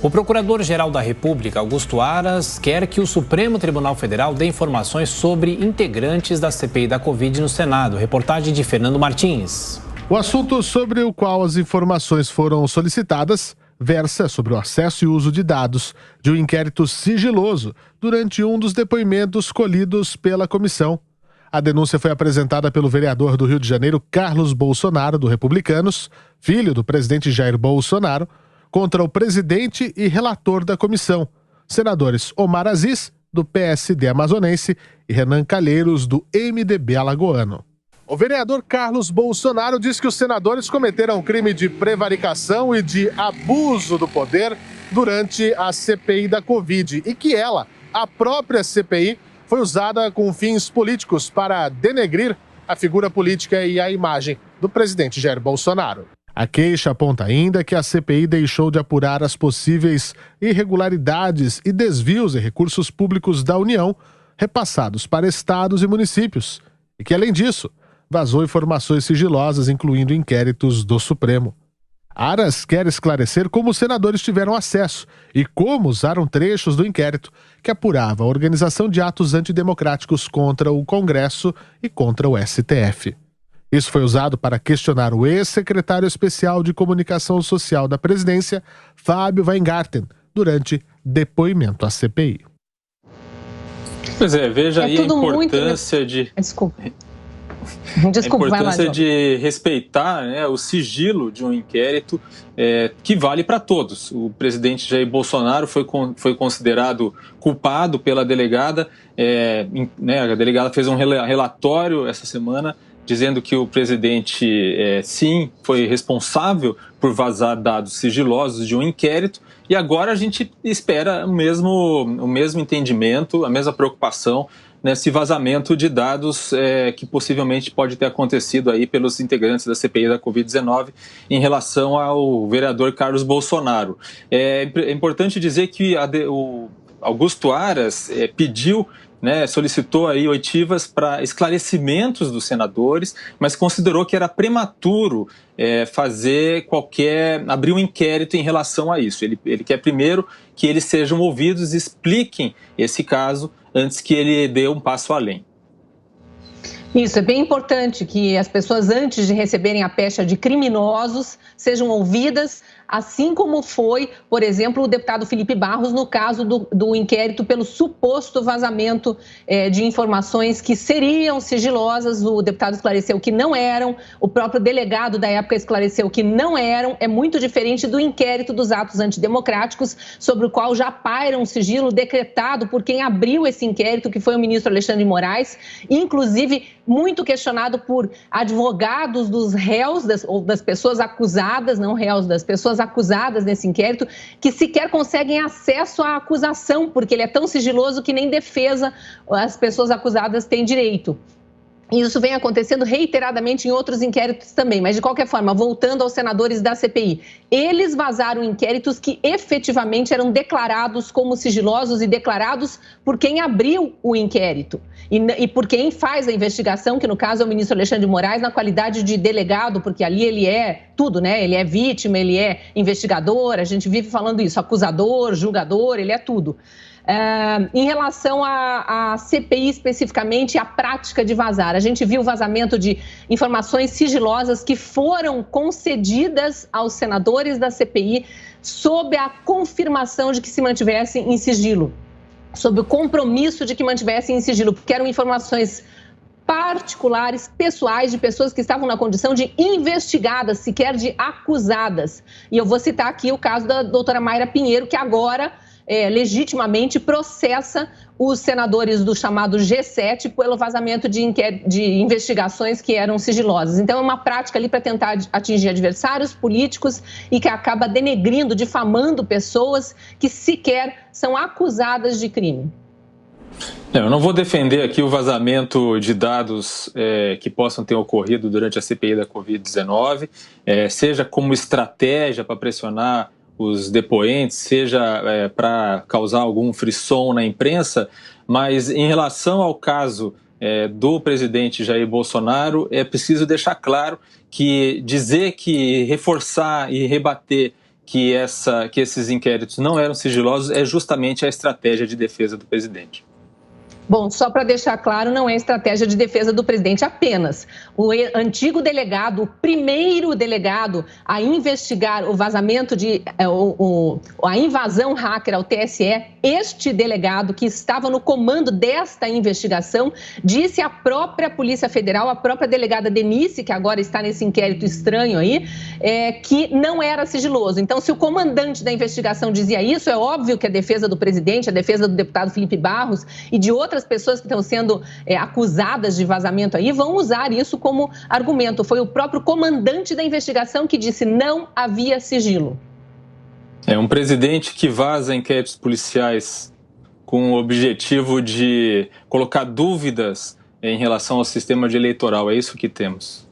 O Procurador-Geral da República, Augusto Aras, quer que o Supremo Tribunal Federal dê informações sobre integrantes da CPI da Covid no Senado. Reportagem de Fernando Martins. O assunto sobre o qual as informações foram solicitadas versa sobre o acesso e uso de dados de um inquérito sigiloso durante um dos depoimentos colhidos pela comissão. A denúncia foi apresentada pelo vereador do Rio de Janeiro, Carlos Bolsonaro, do Republicanos, filho do presidente Jair Bolsonaro, contra o presidente e relator da comissão, senadores Omar Aziz, do PSD amazonense, e Renan Calheiros, do MDB alagoano. O vereador Carlos Bolsonaro diz que os senadores cometeram crime de prevaricação e de abuso do poder durante a CPI da Covid e que ela, a própria CPI, foi usada com fins políticos para denegrir a figura política e a imagem do presidente Jair Bolsonaro. A queixa aponta ainda que a CPI deixou de apurar as possíveis irregularidades e desvios de recursos públicos da União repassados para estados e municípios e que, além disso, vazou informações sigilosas, incluindo inquéritos do Supremo. Aras quer esclarecer como os senadores tiveram acesso e como usaram trechos do inquérito que apurava a organização de atos antidemocráticos contra o Congresso e contra o STF. Isso foi usado para questionar o ex-secretário especial de Comunicação Social da Presidência, Fábio Weingarten, durante depoimento à CPI. Pois é, veja aí a importância de... Desculpa, a importância de respeitar, né, o sigilo de um inquérito que vale para todos. O presidente Jair Bolsonaro foi considerado culpado pela delegada. A delegada fez um relatório essa semana dizendo que o presidente, sim, foi responsável por vazar dados sigilosos de um inquérito, e agora a gente espera o mesmo entendimento, a mesma preocupação nesse vazamento de dados que possivelmente pode ter acontecido aí pelos integrantes da CPI da Covid-19 em relação ao vereador Carlos Bolsonaro. É importante dizer que o Augusto Aras pediu, solicitou aí oitivas para esclarecimentos dos senadores, mas considerou que era prematuro abrir um inquérito em relação a isso. Ele quer primeiro que eles sejam ouvidos e expliquem esse caso antes que ele dê um passo além. Isso, é bem importante que as pessoas, antes de receberem a pecha de criminosos, sejam ouvidas, assim como foi, por exemplo, o deputado Felipe Barros no caso do inquérito pelo suposto vazamento de informações que seriam sigilosas. O deputado esclareceu que não eram, o próprio delegado da época esclareceu que não eram. É muito diferente do inquérito dos atos antidemocráticos, sobre o qual já paira um sigilo decretado por quem abriu esse inquérito, que foi o ministro Alexandre de Moraes, inclusive muito questionado por advogados dos réus, ou das pessoas acusadas, não réus, das pessoas acusadas nesse inquérito, que sequer conseguem acesso à acusação, porque ele é tão sigiloso que nem defesa as pessoas acusadas têm direito. E isso vem acontecendo reiteradamente em outros inquéritos também, mas de qualquer forma, voltando aos senadores da CPI, eles vazaram inquéritos que efetivamente eram declarados como sigilosos e declarados por quem abriu o inquérito e por quem faz a investigação, que no caso é o ministro Alexandre de Moraes, na qualidade de delegado, porque ali ele é tudo, né? Ele é vítima, ele é investigador, a gente vive falando isso, acusador, julgador, ele é tudo. Em relação à CPI especificamente, a prática de vazar, a gente viu o vazamento de informações sigilosas que foram concedidas aos senadores da CPI sob a confirmação de que se mantivessem em sigilo, sob o compromisso de que mantivessem em sigilo, porque eram informações particulares, pessoais, de pessoas que estavam na condição de investigadas, sequer de acusadas. E eu vou citar aqui o caso da doutora Mayra Pinheiro, que agora legitimamente processa os senadores do chamado G7 pelo vazamento de investigações que eram sigilosas. Então, é uma prática ali para tentar atingir adversários políticos e que acaba denegrindo, difamando pessoas que sequer são acusadas de crime. Eu não vou defender aqui o vazamento de dados que possam ter ocorrido durante a CPI da Covid-19, seja como estratégia para pressionar os depoentes, seja para causar algum frisson na imprensa, mas em relação ao caso do presidente Jair Bolsonaro, é preciso deixar claro que dizer que reforçar e rebater que esses inquéritos não eram sigilosos é justamente a estratégia de defesa do presidente. Bom, só para deixar claro, não é estratégia de defesa do presidente apenas. O antigo delegado, o primeiro delegado a investigar o vazamento a invasão hacker ao TSE, este delegado que estava no comando desta investigação, disse à própria Polícia Federal, a própria delegada Denise, que agora está nesse inquérito estranho aí, que não era sigiloso. Então, se o comandante da investigação dizia isso, é óbvio que a defesa do presidente, a defesa do deputado Felipe Barros e de outras pessoas que estão sendo acusadas de vazamento aí vão usar isso como argumento. Foi o próprio comandante da investigação que disse não havia sigilo. É um presidente que vaza inquéritos policiais com o objetivo de colocar dúvidas em relação ao sistema eleitoral. É isso que temos.